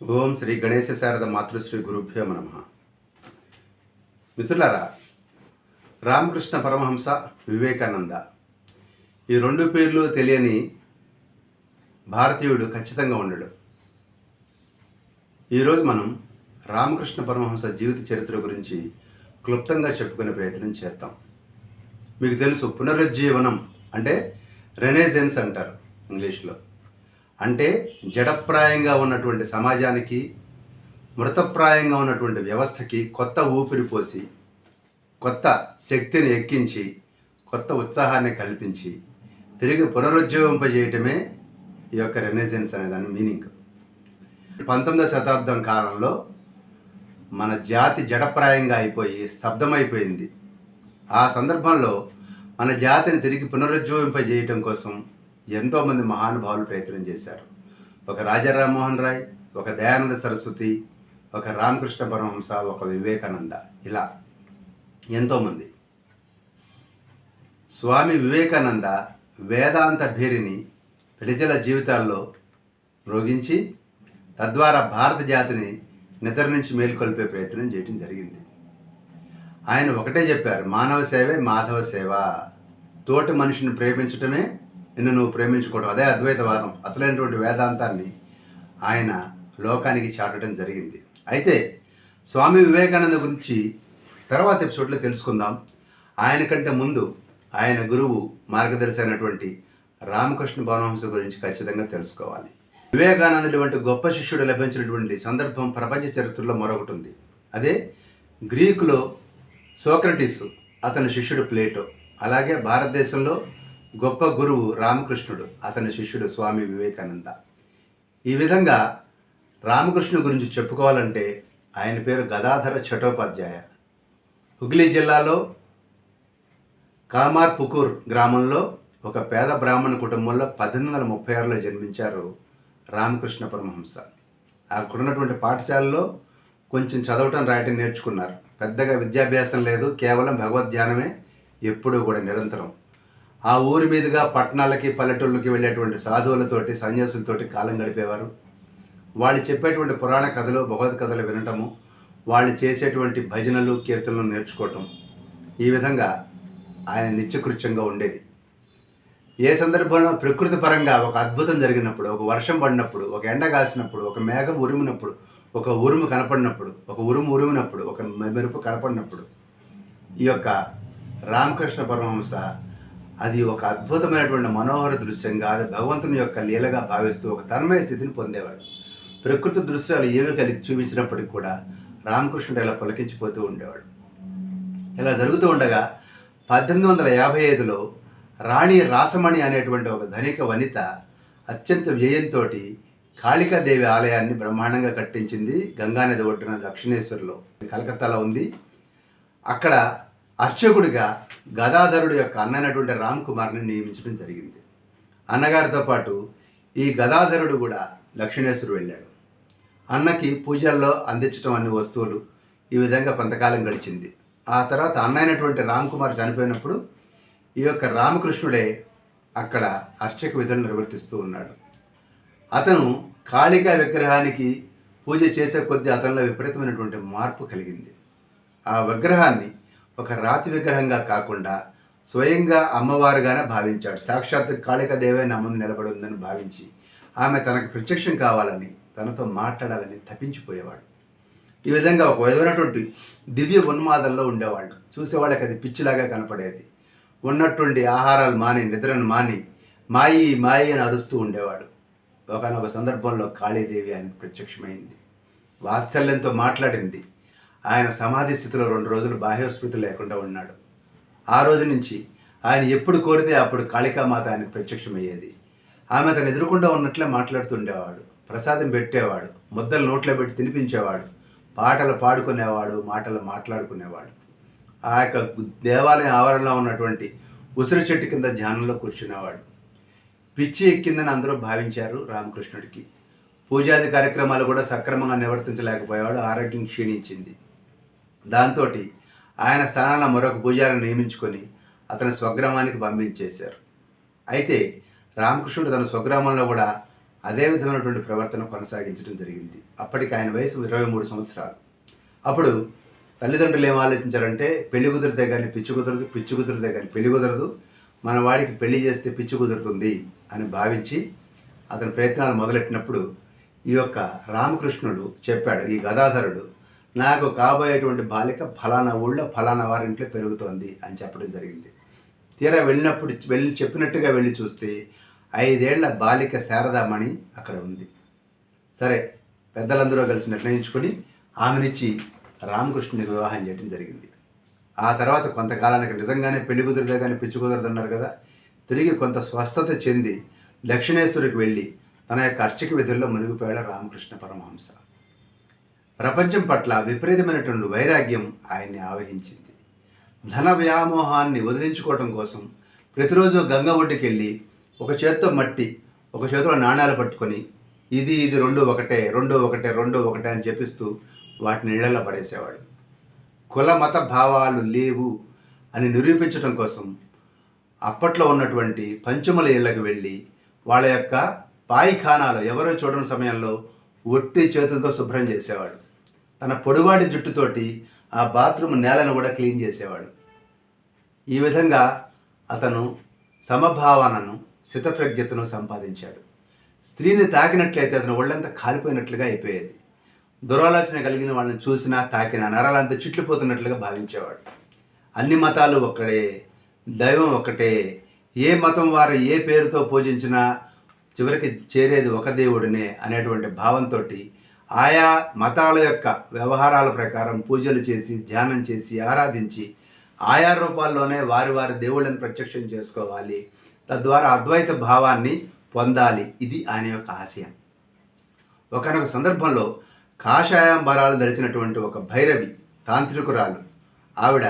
ఓం శ్రీ గణేశ శారద మాతృశ్రీ గురుభ్యో నమః. మిత్రులారా, రామకృష్ణ పరమహంస, వివేకానంద ఈ రెండు పేర్లు తెలియని భారతీయుడు ఖచ్చితంగా ఉండడు. ఈరోజు మనం రామకృష్ణ పరమహంస జీవిత చరిత్ర గురించి క్లుప్తంగా చెప్పుకునే ప్రయత్నం చేద్దాం. మీకు తెలుసు, పునరుజ్జీవనం అంటే రెనేసెన్స్ అంటారు ఇంగ్లీష్లో. అంటే జడప్రాయంగా ఉన్నటువంటి సమాజానికి, మృతప్రాయంగా ఉన్నటువంటి వ్యవస్థకి కొత్త ఊపిరి పోసి, కొత్త శక్తిని ఎక్కించి, కొత్త ఉత్సాహాన్ని కల్పించి తిరిగి పునరుజ్జీవింపజేయటమే ఈ యొక్క రెనేసెన్స్ అనే దాని మీనింగ్. 19వ శతాబ్దం కాలంలో మన జాతి జడప్రాయంగా అయిపోయి స్తబ్దమైపోయింది. ఆ సందర్భంలో మన జాతిని తిరిగి పునరుజ్జీవింపజేయటం కోసం ఎంతోమంది మహానుభావులు ప్రయత్నం చేశారు. ఒక రాజా రామ్మోహన్ రాయ్, ఒక దయానంద సరస్వతి, ఒక రామకృష్ణ పరమహంస, ఒక వివేకానంద, ఇలా ఎంతోమంది. స్వామి వివేకానంద వేదాంత భేరిని ప్రజల జీవితాల్లో మ్రోగించి తద్వారా భారత జాతిని నిద్ర నుంచి మేల్కొల్పే ప్రయత్నం చేయడం జరిగింది. ఆయన ఒకటే చెప్పారు, మానవ సేవే మాధవ సేవ. తోటి మనిషిని ప్రేమించటమే నిన్ను నువ్వు ప్రేమించుకోవడం. అదే అద్వైతవాదం, అసలైనటువంటి వేదాంతాన్ని ఆయన లోకానికి చాటడం జరిగింది. అయితే స్వామి వివేకానంద గురించి తర్వాత ఎపిసోడ్లో తెలుసుకుందాం. ఆయన కంటే ముందు ఆయన గురువు, మార్గదర్శి అయినటువంటి రామకృష్ణ పరమహంస గురించి ఖచ్చితంగా తెలుసుకోవాలి. వివేకానందుడి వంటి గొప్ప శిష్యుడు లభించినటువంటి సందర్భం ప్రపంచ చరిత్రలో మరొకటి ఉంది. అదే గ్రీకులో సోక్రటీస్, అతని శిష్యుడు ప్లేటో. అలాగే భారతదేశంలో గొప్ప గురువు రామకృష్ణుడు, అతని శిష్యుడు స్వామి వివేకానంద. ఈ విధంగా రామకృష్ణుడి గురించి చెప్పుకోవాలంటే ఆయన పేరు గదాధర చటోపాధ్యాయ. హుగ్లీ జిల్లాలో కామార్పుకూర్ గ్రామంలో ఒక పేద బ్రాహ్మణ కుటుంబంలో 1836లో జన్మించారు రామకృష్ణ పరమహంస. అక్కడ ఉన్నటువంటి పాఠశాలలో కొంచెం చదవటం రాయటం నేర్చుకున్నారు. పెద్దగా విద్యాభ్యాసం లేదు, కేవలం భగవద్ధ్యానమే ఎప్పుడూ కూడా నిరంతరం. ఆ ఊరి మీదుగా పట్టణాలకి, పల్లెటూళ్ళకి వెళ్ళేటువంటి సాధువులతోటి, సన్యాసులతోటి కాలం గడిపేవారు. వాళ్ళు చెప్పేటువంటి పురాణ కథలు, భగవద్ కథలు వినటము, వాళ్ళు చేసేటువంటి భజనలు, కీర్తనలు నేర్చుకోవటం, ఈ విధంగా ఆయన నిత్యకృత్యంగా ఉండేది. ఏ సందర్భంలో ప్రకృతి పరంగా ఒక అద్భుతం జరిగినప్పుడు, ఒక వర్షం పడినప్పుడు, ఒక ఎండ కాసినప్పుడు, ఒక మేఘం ఉరిమినప్పుడు, ఒక ఉరుము కనపడినప్పుడు, ఒక ఉరుము ఉరిమినప్పుడు, ఒక మెరుపు కనపడినప్పుడు, ఈ యొక్క రామకృష్ణ పరమహంస అది ఒక అద్భుతమైనటువంటి మనోహర దృశ్యంగా, అది భగవంతుని యొక్క లీలగా భావిస్తూ ఒక తన్మయ స్థితిని పొందేవాడు. ప్రకృతి దృశ్యాలు ఏమి కలిగి చూపించినప్పటికీ కూడా రామకృష్ణుడు ఇలా పులకించిపోతూ ఉండేవాడు. ఇలా జరుగుతూ ఉండగా 1855లో రాణి రాసమణి అనేటువంటి ఒక ధనిక వనిత అత్యంత వ్యయంతో కాళికాదేవి ఆలయాన్ని బ్రహ్మాండంగా కట్టించింది. గంగానది ఒడ్డున దక్షిణేశ్వర్లో, కలకత్తాలో ఉంది. అక్కడ అర్చకుడిగా గదాధరుడు యొక్క అన్నైనటువంటి రామ్ కుమార్ని నియమించడం జరిగింది. అన్నగారితో పాటు ఈ గదాధరుడు కూడా దక్షిణేశ్వరు వెళ్ళాడు. అన్నకి పూజల్లో అందించడం అన్ని వస్తువులు, ఈ విధంగా కొంతకాలం గడిచింది. ఆ తర్వాత అన్నైనటువంటి రామ్ కుమార్ చనిపోయినప్పుడు ఈ యొక్క రామకృష్ణుడే అక్కడ అర్చక విధులు నిర్వర్తిస్తూ ఉన్నాడు. అతను కాళికా విగ్రహానికి పూజ చేసే కొద్దీ అతనిలో విపరీతమైనటువంటి మార్పు కలిగింది. ఆ విగ్రహాన్ని ఒక రాతి విగ్రహంగా కాకుండా స్వయంగా అమ్మవారుగానే భావించాడు. సాక్షాత్ కాళికాదేవే నా ముందు నిలబడి ఉందని భావించి ఆమె తనకు ప్రత్యక్షం కావాలని, తనతో మాట్లాడాలని తప్పించిపోయేవాడు. ఈ విధంగా ఒక విధమైనటువంటి దివ్య ఉన్మాదంలో ఉండేవాళ్ళు. చూసేవాళ్ళకి అది పిచ్చిలాగా కనపడేది. ఉన్నటువంటి ఆహారాలు మాని, నిద్రను మాని, మాయి మాయి అని అరుస్తూ ఉండేవాడు. ఒకనొక సందర్భంలో కాళీదేవి ఆయనకు ప్రత్యక్షమైంది. వాత్సల్యంతో మాట్లాడింది. ఆయన సమాధి స్థితిలో 2 రోజులు బాహ్యస్మృతి లేకుండా ఉన్నాడు. ఆ రోజు నుంచి ఆయన ఎప్పుడు కోరితే అప్పుడు కాళికామాత ఆయనకు ప్రత్యక్షమయ్యేది. ఆమె తను ఎదురుకుండా ఉన్నట్లే మాట్లాడుతుండేవాడు. ప్రసాదం పెట్టేవాడు, ముద్దలు నోట్లో పెట్టి తినిపించేవాడు, పాటలు పాడుకునేవాడు, మాటలు మాట్లాడుకునేవాడు. ఆ యొక్క దేవాలయం ఆవరణలో ఉన్నటువంటి ఉసిరి చెట్టు కింద ధ్యానంలో కూర్చునేవాడు. పిచ్చి ఎక్కిందని అందరూ భావించారు రామకృష్ణుడికి. పూజాది కార్యక్రమాలు కూడా సక్రమంగా నిర్వర్తించలేకపోయేవాడు. ఆరోగ్యం క్షీణించింది. దాంతో ఆయన స్థానంలో మరొక పూజారిని నియమించుకొని అతని స్వగ్రామానికి పంపించేశారు. అయితే రామకృష్ణుడు తన స్వగ్రామంలో కూడా అదే విధమైనటువంటి ప్రవర్తన కొనసాగించడం జరిగింది. అప్పటికి ఆయన వయసు 23 సంవత్సరాలు. అప్పుడు తల్లిదండ్రులు ఏం ఆలోచించారంటే, పెళ్లి కుదిరితే కానీ పిచ్చి కుదరదు, పిచ్చి కుదిరితే కానీ పెళ్లి కుదరదు, మన వాడికి పెళ్లి చేస్తే పిచ్చి కుదురుతుంది అని భావించి అతని ప్రయత్నాలు మొదలెట్టినప్పుడు ఈ యొక్క రామకృష్ణుడు చెప్పాడు, ఈ గదాధరుడు నాకు కాబోయేటువంటి బాలిక ఫలానా ఊళ్ళో ఫలానా వారింట్లో పెరుగుతోంది అని చెప్పడం జరిగింది. తీరా వెళ్ళి చెప్పినట్టుగా వెళ్ళి చూస్తే 5 ఏళ్ల బాలిక శారదామణి అక్కడ ఉంది. సరే, పెద్దలందరూ కలిసి నిర్ణయించుకొని ఆమెనిచ్చి రామకృష్ణుడికి వివాహం చేయడం జరిగింది. ఆ తర్వాత కొంతకాలానికి నిజంగానే పెళ్లి కుదిరితే కానీ పిచ్చి కుదరదన్నారు కదా, తిరిగి కొంత స్వస్థత చెంది దక్షిణేశ్వరికి వెళ్ళి తన యొక్క అర్చక విధుల్లో మునిగిపోయాడు రామకృష్ణ పరమహంస. ప్రపంచం పట్ల విపరీతమైనటువంటి వైరాగ్యం ఆయన్ని ఆవహించింది. ధన వ్యామోహాన్ని వదిలించుకోవటం కోసం ప్రతిరోజు గంగ ఒడ్డుకి వెళ్ళి ఒక చేత్తో మట్టి, ఒక చేతిలో నాణ్యాలు పట్టుకొని ఇది రెండు ఒకటే అని చెప్పిస్తూ వాటిని నీళ్ళలో పడేసేవాడు. కుల మత భావాలు లేవు అని నిరూపించడం కోసం అప్పట్లో ఉన్నటువంటి పంచముల ఇళ్లకు వెళ్ళి వాళ్ళ యొక్క పాయిఖానాలు ఎవరో చూడని సమయంలో ఒట్టి చేతులతో శుభ్రం చేసేవాడు. తన పొడివాటి జుట్టుతోటి ఆ బాత్రూమ్ నేలను కూడా క్లీన్ చేసేవాడు. ఈ విధంగా అతను సమభావనను, స్థితప్రజ్ఞతను సంపాదించాడు. స్త్రీని తాకినట్లయితే అతను ఒళ్ళంతా కాలిపోయినట్లుగా అయిపోయేది. దురాలోచన కలిగిన వాళ్ళని చూసినా తాకినా నరాలంతా చిట్లిపోతున్నట్లుగా భావించేవాడు. అన్ని మతాలు ఒక్కడే, దైవం ఒక్కటే, ఏ మతం వారు ఏ పేరుతో పూజించినా చివరికి చేరేది ఒక దేవుడినే అనేటువంటి భావంతో ఆయా మతాల యొక్క వ్యవహారాల ప్రకారం పూజలు చేసి, ధ్యానం చేసి, ఆరాధించి ఆయా రూపాల్లోనే వారి వారి దేవుళ్ళని ప్రత్యక్షం చేసుకోవాలి, తద్వారా అద్వైత భావాన్ని పొందాలి. ఇది ఆయన యొక్క ఆశయం. ఒకనొక సందర్భంలో కాషాయాంబరాలు ధరించినటువంటి ఒక భైరవి తాంత్రికురాలు ఆవిడ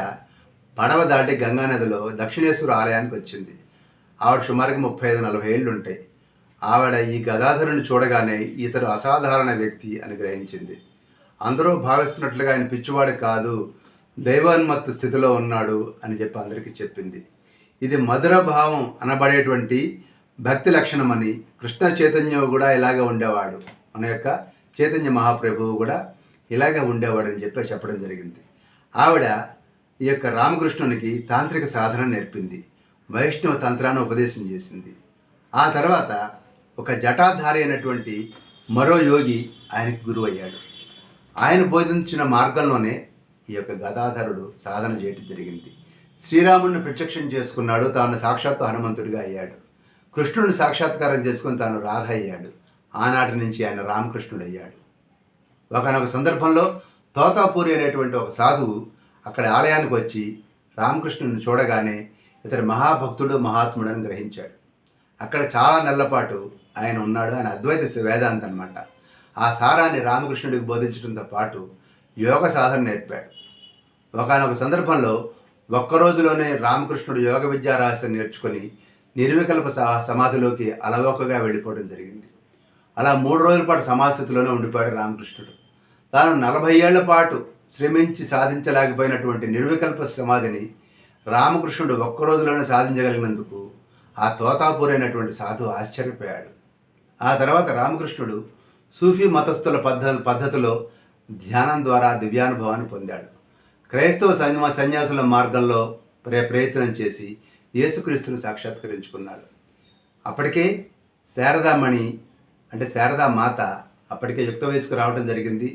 పడవ దాటి గంగానదిలో దక్షిణేశ్వర ఆలయానికి వచ్చింది. ఆవిడ సుమారుగా 35-40 ఏళ్ళు ఉంటాయి. ఆవిడ ఈ గదాధరుని చూడగానే ఇతడు అసాధారణ వ్యక్తి అని గ్రహించింది. అందరూ భావిస్తున్నట్లుగా ఆయన పిచ్చివాడు కాదు, దైవోన్మత్త స్థితిలో ఉన్నాడు అని చెప్పి అందరికీ చెప్పింది. ఇది మధుర భావం అనబడేటువంటి భక్తి లక్షణం అని కృష్ణ చైతన్యం కూడా ఇలాగే ఉండేవాడు, మన యొక్క చైతన్య మహాప్రభువు కూడా ఇలాగే ఉండేవాడు అని చెప్పి చెప్పడం జరిగింది. ఆవిడ ఈ యొక్క రామకృష్ణునికి తాంత్రిక సాధన నేర్పింది, వైష్ణవ తంత్రాన్ని ఉపదేశం చేసింది. ఆ తర్వాత ఒక జటాధారి అయినటువంటి మరో యోగి ఆయనకు గురువు అయ్యాడు. ఆయన బోధించిన మార్గంలోనే ఈ యొక్క గదాధరుడు సాధన చేయడం జరిగింది. శ్రీరాముడిని ప్రత్యక్షం చేసుకున్నాడు, తాను సాక్షాత్తు హనుమంతుడిగా అయ్యాడు. కృష్ణుడిని సాక్షాత్కారం చేసుకుని తాను రాధ అయ్యాడు. ఆనాటి నుంచి ఆయన రామకృష్ణుడు అయ్యాడు. ఒకనొక సందర్భంలో తోతాపూరి అనేటువంటి ఒక సాధువు అక్కడ ఆలయానికి వచ్చి రామకృష్ణుడిని చూడగానే ఇతడు మహాభక్తుడు, మహాత్ముడు అని గ్రహించాడు. అక్కడ చాలా నెలలపాటు ఆయన ఉన్నాడు. ఆయన అద్వైత వేదాంత అనమాట. ఆ సారాన్ని రామకృష్ణుడికి బోధించడంతో పాటు యోగ సాధన నేర్పాడు. ఒకనొక సందర్భంలో ఒక్కరోజులోనే రామకృష్ణుడు యోగ విద్యా రహస్యం నేర్చుకొని నిర్వికల్ప సమాధిలోకి అలవోకగా వెళ్ళిపోవడం జరిగింది. అలా 3 రోజుల పాటు సమాధిస్థితిలోనే ఉండిపోయాడు రామకృష్ణుడు. తాను 40 ఏళ్ల పాటు శ్రమించి సాధించలేకపోయినటువంటి నిర్వికల్ప సమాధిని రామకృష్ణుడు ఒక్క రోజులోనే సాధించగలిగినందుకు ఆ తోతాపూర్ అయినటువంటి సాధువు ఆశ్చర్యపోయాడు. ఆ తర్వాత రామకృష్ణుడు సూఫీ మతస్థుల పద్ధతిలో ధ్యానం ద్వారా దివ్యానుభవాన్ని పొందాడు. క్రైస్తవ సన్యాసుల మార్గంలో ప్రయత్నం చేసి యేసుక్రీస్తుని సాక్షాత్కరించుకున్నాడు. అప్పటికే శారదామణి అంటే శారదా మాత అప్పటికే యుక్త వయసుకు రావడం జరిగింది.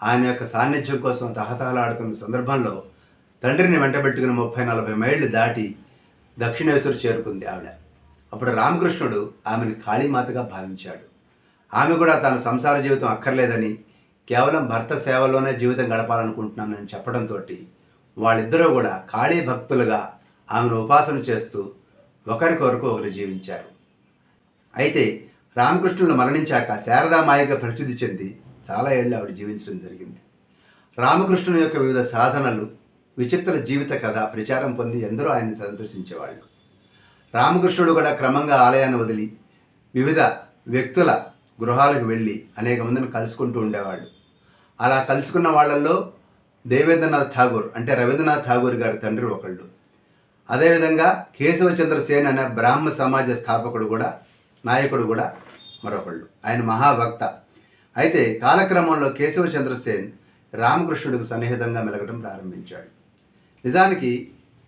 ఆయన యొక్క సాన్నిధ్యం కోసం తహతహలాడుతున్న సందర్భంలో తండ్రిని వెంటబెట్టుకుని 30-40 మైళ్ళు దాటి దక్షిణేశ్వరు చేరుకుంది ఆవిడ. అప్పుడు రామకృష్ణుడు ఆమెను కాళీమాతగా భావించాడు. ఆమె కూడా తన సంసార జీవితం అక్కర్లేదని, కేవలం భర్త సేవలోనే జీవితం గడపాలనుకుంటున్నానని చెప్పడంతో వాళ్ళిద్దరూ కూడా కాళీ భక్తులుగా ఆమెను ఉపాసన చేస్తూ ఒకరికొరకు ఒకరు జీవించారు. అయితే రామకృష్ణుడు మరణించాక శారదామాయిగా ప్రసిద్ధి చెంది చాలా ఏళ్ళు ఆవిడ జీవించడం జరిగింది. రామకృష్ణుని యొక్క వివిధ సాధనలు, విచిత్ర జీవిత కథ ప్రచారం పొంది ఎందరో ఆయన్ని సందర్శించేవాళ్ళు. రామకృష్ణుడు కూడా క్రమంగా ఆలయాన్ని వదిలి వివిధ వ్యక్తుల గృహాలకు వెళ్ళి అనేక మందిని కలుసుకుంటూ ఉండేవాళ్ళు. అలా కలుసుకున్న వాళ్ళల్లో దేవేంద్రనాథ్ ఠాగూర్ అంటే రవీంద్రనాథ్ ఠాగూర్ గారి తండ్రి ఒకళ్ళు. అదేవిధంగా కేశవచంద్ర సేన్ అనే బ్రాహ్మ సమాజ స్థాపకుడు కూడా, నాయకుడు కూడా మరొకళ్ళు. ఆయన మహాభక్త. అయితే కాలక్రమంలో కేశవచంద్రసేన్ రామకృష్ణుడికి సన్నిహితంగా మెలగడం ప్రారంభించాడు. నిజానికి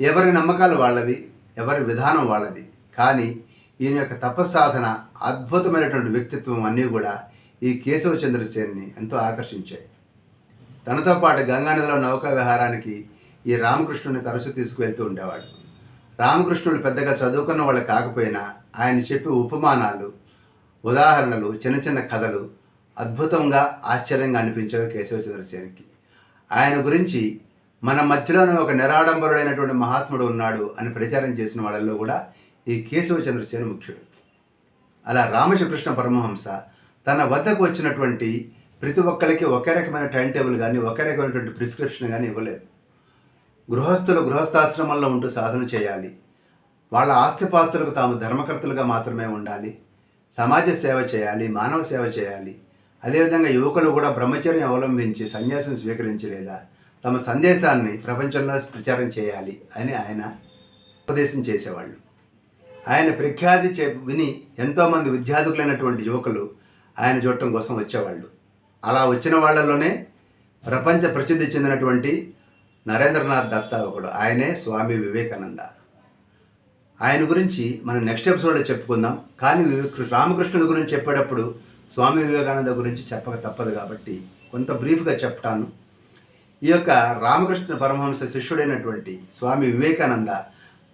ఎవరి నమ్మకాలు వాళ్ళవి, ఎవరి విధానం వాళ్ళది. కానీ ఈయన యొక్క తపస్సాధన, అద్భుతమైనటువంటి వ్యక్తిత్వం అన్నీ కూడా ఈ కేశవచంద్రసేన్ని ఎంతో ఆకర్షించాయి. తనతో పాటు గంగానదిలో నౌకా విహారానికి ఈ రామకృష్ణుడిని తరచూ తీసుకువెళ్తూ ఉండేవాడు. రామకృష్ణుడు పెద్దగా చదువుకున్న వాళ్ళు కాకపోయినా ఆయన చెప్పే ఉపమానాలు, ఉదాహరణలు, చిన్న చిన్న కథలు అద్భుతంగా, ఆశ్చర్యంగా అనిపించేవి కేశవచంద్రసేన్కి. ఆయన గురించి మన మధ్యలోనే ఒక నిరాడంబరుడైనటువంటి మహాత్ముడు ఉన్నాడు అని ప్రచారం చేసిన వాళ్ళల్లో కూడా ఈ కేశవచంద్రసేన్ ముఖ్యుడు. అలా రామకృష్ణ పరమహంస తన వద్దకు వచ్చినటువంటి ప్రతి ఒక్కరికి ఒకే రకమైన టైం టేబుల్ కానీ, ఒకే రకమైనటువంటి ప్రిస్క్రిప్షన్ కానీ ఇవ్వలేదు. గృహస్థులు గృహస్థాశ్రమంలో ఉంటూ సాధన చేయాలి, వాళ్ళ ఆస్తిపాస్తులకు తాము ధర్మకర్తలుగా మాత్రమే ఉండాలి, సమాజ సేవ చేయాలి, మానవ సేవ చేయాలి. అదేవిధంగా యువకులు కూడా బ్రహ్మచర్యం అవలంబించి సన్యాసం స్వీకరించి లేదా తమ సందేశాన్ని ప్రపంచంలో ప్రచారం చేయాలి అని ఆయన ఉపదేశం చేసేవాళ్ళు. ఆయన ప్రఖ్యాతి విని ఎంతోమంది విద్యార్థులైనటువంటి యువకులు ఆయన చూడటం కోసం వచ్చేవాళ్ళు. అలా వచ్చిన వాళ్ళలోనే ప్రపంచ ప్రసిద్ధి చెందినటువంటి నరేంద్రనాథ్ దత్త ఒకడు. ఆయనే స్వామి వివేకానంద. ఆయన గురించి మనం నెక్స్ట్ ఎపిసోడ్లో చెప్పుకుందాం. కానీ రామకృష్ణుడి గురించి చెప్పేటప్పుడు స్వామి వివేకానంద గురించి చెప్పక తప్పదు కాబట్టి కొంత బ్రీఫ్గా చెప్తాను. ఈ యొక్క రామకృష్ణ పరమహంస శిష్యుడైనటువంటి స్వామి వివేకానంద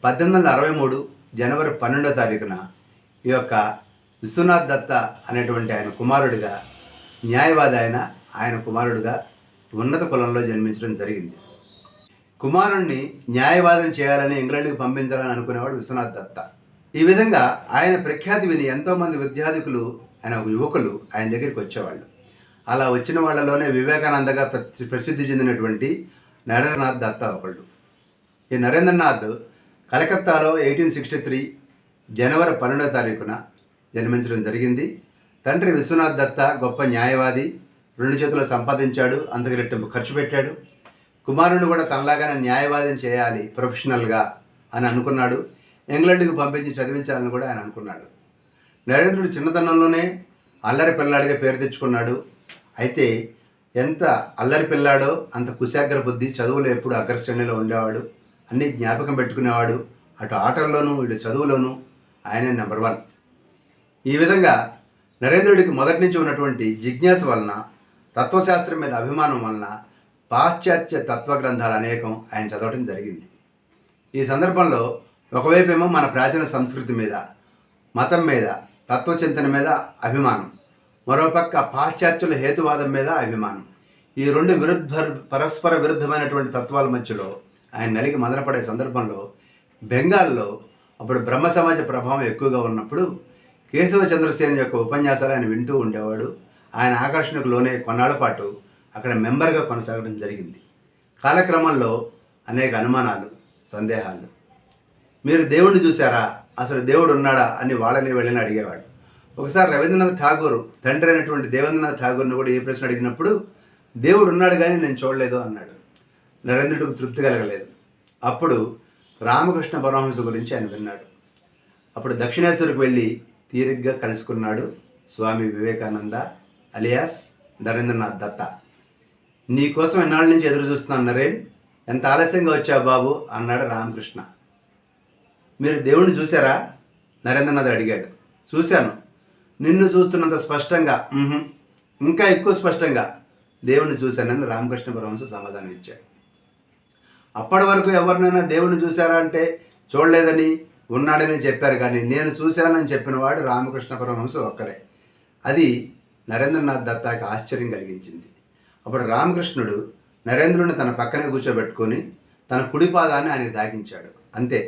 1863 జనవరి 12వ తారీఖున ఈ యొక్క విశ్వనాథ్ దత్త అనేటువంటి ఆయన కుమారుడిగా, న్యాయవాది ఆయన కుమారుడిగా ఉన్నత కులంలో జన్మించడం జరిగింది. కుమారుణ్ణి న్యాయవాదిని చేయాలని ఇంగ్లాండ్కి పంపించాలని అనుకునేవాడు విశ్వనాథ్ దత్త. ఈ విధంగా ఆయన ప్రఖ్యాతి విని ఎంతోమంది విద్యార్థికులు, ఆయన యువకులు ఆయన దగ్గరికి వచ్చేవాళ్ళు. అలా వచ్చిన వాళ్ళలోనే వివేకానందగా ప్రసిద్ధి చెందినటువంటి నరేంద్రనాథ్ దత్త ఒకళ్ళు. ఈ నరేంద్రనాథ్ కలకత్తాలో 1863 జనవరి 12వ తారీఖున జన్మించడం జరిగింది. తండ్రి విశ్వనాథ్ దత్త గొప్ప న్యాయవాది, 2 చేతులు సంపాదించాడు, అంతకు రెట్టింపు ఖర్చు పెట్టాడు. కుమారుడిని కూడా తనలాగానే న్యాయవాదిని చేయాలి ప్రొఫెషనల్గా అని అనుకున్నాడు. ఇంగ్లాండ్కి పంపించి చదివించాలని కూడా ఆయన అనుకున్నాడు. నరేంద్రుడు చిన్నతనంలోనే అల్లరి పిల్లాడిగా పేరు తెచ్చుకున్నాడు. అయితే ఎంత అల్లరి పిల్లాడో అంత కుశాగ్ర బుద్ధి, చదువులో ఎప్పుడు అగ్రశ్రేణిలో ఉండేవాడు, అన్నీ జ్ఞాపకం పెట్టుకునేవాడు. అటు ఆటల్లోనూ ఇటు చదువులోనూ ఆయనే నెంబర్ 1. ఈ విధంగా నరేంద్రుడికి మొదటి నుంచి ఉన్నటువంటి జిజ్ఞాస వలన, తత్వశాస్త్రం మీద అభిమానం వలన పాశ్చాత్య తత్వగ్రంథాలు అనేకం ఆయన చదవటం జరిగింది. ఈ సందర్భంలో ఒకవైపేమో మన ప్రాచీన సంస్కృతి మీద, మతం మీద, తత్వచింతన మీద అభిమానం, మరోపక్క పాశ్చాత్యుల హేతువాదం మీద అభిమానం. ఈ 2 పరస్పర విరుద్ధమైనటువంటి తత్వాల మధ్యలో ఆయన నలిగి మదనపడే సందర్భంలో బెంగాల్లో అప్పుడు బ్రహ్మ సమాజ ప్రభావం ఎక్కువగా ఉన్నప్పుడు కేశవచంద్రసేన్ యొక్క ఉపన్యాసాలు ఆయన వింటూ ఉండేవాడు. ఆయన ఆకర్షణకు లోనే కొన్నాళ్ల పాటు అక్కడ మెంబర్గా కొనసాగడం జరిగింది. కాలక్రమంలో అనేక అనుమానాలు, సందేహాలు. మీరు దేవుణ్ణి చూసారా, అసలు దేవుడు ఉన్నాడా అని వాళ్ళని వెళ్ళని అడిగేవాడు. ఒకసారి రవీంద్రనాథ్ ఠాగూర్ తండ్రి అయినటువంటి దేవేంద్రనాథ్ ఠాగూర్ని కూడా ఈ ప్రశ్న అడిగినప్పుడు దేవుడు ఉన్నాడు కానీ నేను చూడలేదు అన్నాడు. నరేంద్రుడికి తృప్తి కలగలేదు. అప్పుడు రామకృష్ణ పరమహంస గురించి ఆయన విన్నాడు. అప్పుడు దక్షిణేశ్వరికి వెళ్ళి తీరిగ్గా కలుసుకున్నాడు స్వామి వివేకానంద అలియాస్ నరేంద్రనాథ్ దత్త. నీకోసం ఎన్నాళ్ళ నుంచి ఎదురు చూస్తున్నాను నరేన్, ఎంత ఆలస్యంగా వచ్చావు బాబు అన్నాడు రామకృష్ణ. మీరు దేవుణ్ణి చూసారా నరేంద్రనాథ్ అడిగాడు. చూశాను. నిన్ను చూస్తున్నంత స్పష్టంగా, ఇంకా ఎక్కువ స్పష్టంగా దేవుణ్ణి చూశానని రామకృష్ణ పరమహంస సమాధానం ఇచ్చాడు. అప్పటి వరకు ఎవరినైనా దేవుణ్ణి చూశారా అంటే చూడలేదని, ఉన్నాడని చెప్పారు. కానీ నేను చూశానని చెప్పిన వాడు రామకృష్ణ పరమహంస ఒక్కడే. అది నరేంద్రనాథ్ దత్తాకి ఆశ్చర్యం కలిగించింది. అప్పుడు రామకృష్ణుడు నరేంద్రుడిని తన పక్కనే కూర్చోబెట్టుకొని తన కుడి పాదాన్ని ఆయనకు తాకించాడు. అంతే,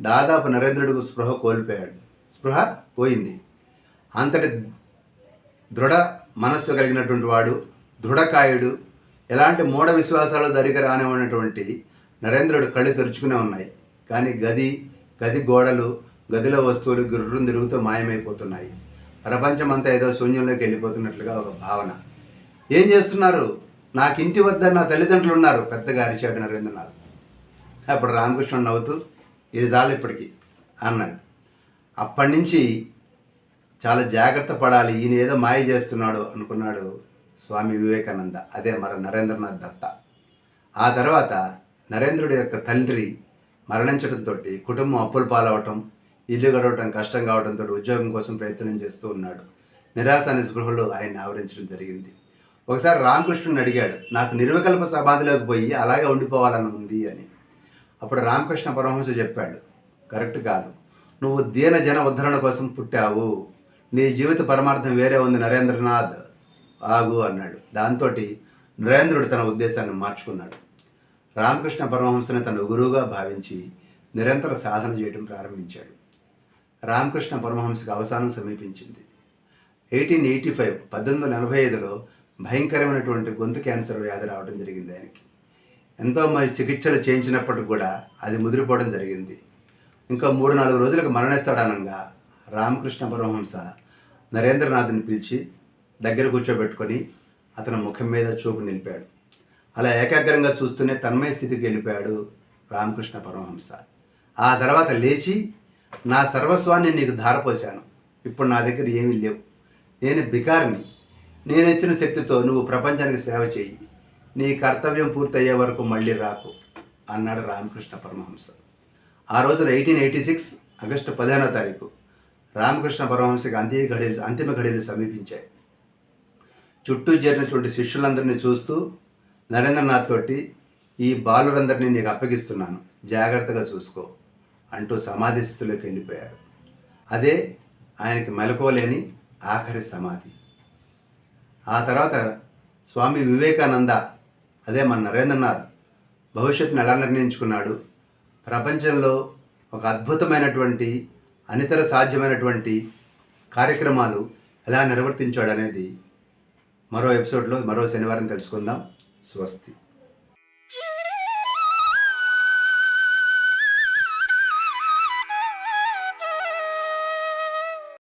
దాదాపు నరేంద్రుడికి స్పృహ కోల్పోయాడు. స్పృహ పోయింది. అంతటి దృఢ మనస్సు కలిగినటువంటి వాడు, దృఢకాయుడు, ఎలాంటి మూఢ విశ్వాసాలు దరికి రానివ్వనటువంటి నరేంద్రుడు కళ్ళు తెరుచుకునే ఉన్నాయి. కానీ గది గోడలు, గదిలో వస్తువులు గుర్రం తిరుగుతూ మాయమైపోతున్నాయి. ప్రపంచమంతా ఏదో శూన్యంలోకి వెళ్ళిపోతున్నట్లుగా ఒక భావన. ఏం చేస్తున్నారు, నాకు ఇంటి వద్ద నా తల్లిదండ్రులు ఉన్నారు, పెద్దగా అరిచాడు నరేంద్రనాథ్. అప్పుడు రామకృష్ణుడు నవ్వుతూ ఇది చాలు ఇప్పటికి అన్నాడు. అప్పటి నుంచి చాలా జాగ్రత్త పడాలి, ఈయన ఏదో మాయ చేస్తున్నాడు అనుకున్నాడు స్వామి వివేకానంద, అదే మన నరేంద్రనాథ్ దత్త. ఆ తర్వాత నరేంద్రుడి యొక్క తండ్రి మరణించడంతో కుటుంబం అప్పుల పాలవటం, ఇల్లు గడవటం కష్టం కావడంతో ఉద్యోగం కోసం ప్రయత్నం చేస్తూ ఉన్నాడు. నిరాశ నిస్పృహలు ఆయన్ని ఆవరించడం జరిగింది. ఒకసారి రామకృష్ణుని అడిగాడు, నాకు నిర్వికల్ప సమాధిలోకి పోయి అలాగే ఉండిపోవాలని ఉంది అని. అప్పుడు రామకృష్ణ పరమహంస చెప్పాడు, కరెక్ట్ కాదు, నువ్వు దీన జన ఉద్ధరణ కోసం పుట్టావు, నీ జీవిత పరమార్థం వేరే ఉంది నరేంద్రనాథ్, ఆగు అన్నాడు. దాంతో నరేంద్రుడు తన ఉద్దేశాన్ని మార్చుకున్నాడు. రామకృష్ణ పరమహంసని తన గురువుగా భావించి నిరంతర సాధన చేయడం ప్రారంభించాడు. రామకృష్ణ పరమహంసకి అవసానం సమీపించింది. 1885లో భయంకరమైనటువంటి గొంతు క్యాన్సర్ వ్యాధి రావడం జరిగింది ఆయనకి. ఎంతో మంది చికిత్సలు చేయించినప్పటికి కూడా అది ముదిరిపోవడం జరిగింది. ఇంకా 3-4 రోజులకు మరణిస్తాడనంగా రామకృష్ణ పరమహంస నరేంద్రనాథ్ని పిలిచి దగ్గర కూర్చోబెట్టుకొని అతని ముఖం మీద చూపు నిలిపాడు. అలా ఏకాగ్రంగా చూస్తూనే తన్మయ స్థితికి వెళ్ళిపోయాడు రామకృష్ణ పరమహంస. ఆ తర్వాత లేచి, నా సర్వస్వాన్ని నీకు ధారపోశాను, ఇప్పుడు నా దగ్గర ఏమీ లేవు, నేను బికారిని, నేనిచ్చిన శక్తితో నువ్వు ప్రపంచానికి సేవ చేయి, నీ కర్తవ్యం పూర్తయ్యే వరకు మళ్ళీ రాకు అన్నాడు రామకృష్ణ పరమహంస. ఆ రోజున 1886 ఆగస్టు 15వ తారీఖు రామకృష్ణ పరమహంసకి అంతిమ ఘడియలు సమీపించాయి. చుట్టూ చేరినటువంటి శిష్యులందరినీ చూస్తూ నరేంద్రనాథ్ తోటి, ఈ బాలురందరినీ నీకు అప్పగిస్తున్నాను, జాగ్రత్తగా చూసుకో అంటూ సమాధి స్థితిలోకి వెళ్ళిపోయాడు. అదే ఆయనకి మెలకువలేని ఆఖరి సమాధి. ఆ తర్వాత స్వామి వివేకానంద, అదే మన నరేంద్రనాథ్, భవిష్యత్తును ఎలా నిర్ణయించుకున్నాడు, ప్రపంచంలో ఒక అద్భుతమైనటువంటి అనితర సాధ్యమైనటువంటి కార్యక్రమాలు ఎలా నిర్వర్తించాడు అనేది మరో ఎపిసోడ్లో మరో శనివారం తెలుసుకుందాం. స్వస్తి.